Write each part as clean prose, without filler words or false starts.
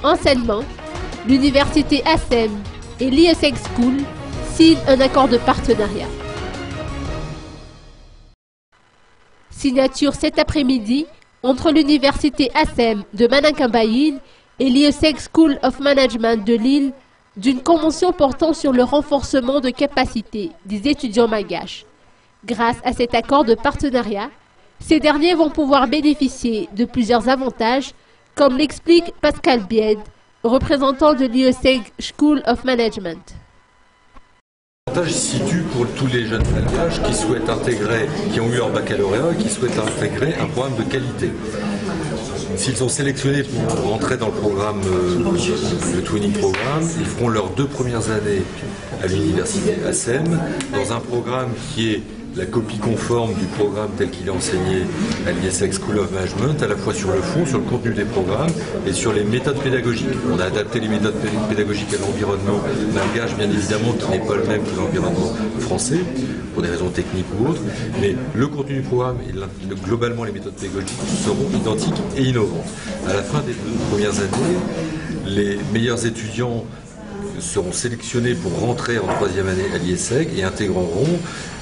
Anciennement, l'université ASEM et l'IESEG School signent un accord de partenariat. Signature cet après-midi entre l'université ASEM de Manankambayin et l'IESEG School of Management de Lille d'une convention portant sur le renforcement de capacités des étudiants malgaches. Grâce à cet accord de partenariat, ces derniers vont pouvoir bénéficier de plusieurs avantages, comme l'explique Pascal Bied, représentant de l'IESEG School of Management. L'avantage se situe pour tous les jeunes malgaches qui souhaitent intégrer, qui ont eu leur baccalauréat et qui souhaitent intégrer un programme de qualité. S'ils sont sélectionnés pour rentrer dans le programme, le Twinning Programme, ils feront leurs 2 premières années à l'université ASEM dans un programme qui est la copie conforme du programme tel qu'il est enseigné à l'IESEG School of Management, à la fois sur le fond, sur le contenu des programmes et sur les méthodes pédagogiques. On a adapté les méthodes pédagogiques à l'environnement malgache, bien évidemment, qui n'est pas le même que l'environnement français, pour des raisons techniques ou autres, mais le contenu du programme et globalement les méthodes pédagogiques seront identiques et innovantes. À la fin des 2 premières années, les meilleurs étudiants seront sélectionnés pour rentrer en 3e année à l'IESEG et intégreront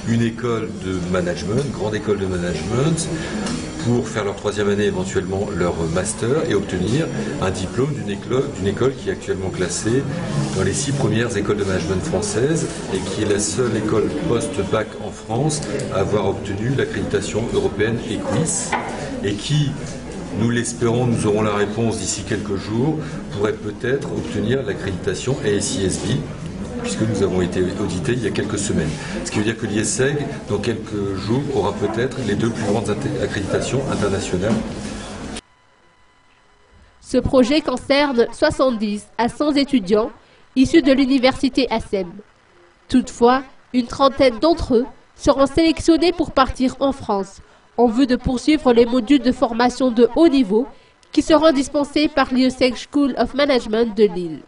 une école de management, grande école de management, pour faire leur 3e année, éventuellement leur master et obtenir un diplôme d'une école qui est actuellement classée dans les 6 premières écoles de management françaises et qui est la seule école post-bac en France à avoir obtenu l'accréditation européenne EQUIS et qui, nous l'espérons, nous aurons la réponse d'ici quelques jours, pourrait peut-être obtenir l'accréditation ASISB, puisque nous avons été audités il y a quelques semaines. Ce qui veut dire que l'IESEG, dans quelques jours, aura peut-être les 2 plus grandes accréditations internationales. Ce projet concerne 70 à 100 étudiants issus de l'université ASEM. Toutefois, une trentaine d'entre eux seront sélectionnés pour partir en France, en vue de poursuivre les modules de formation de haut niveau qui seront dispensés par l'IESEG School of Management de Lille.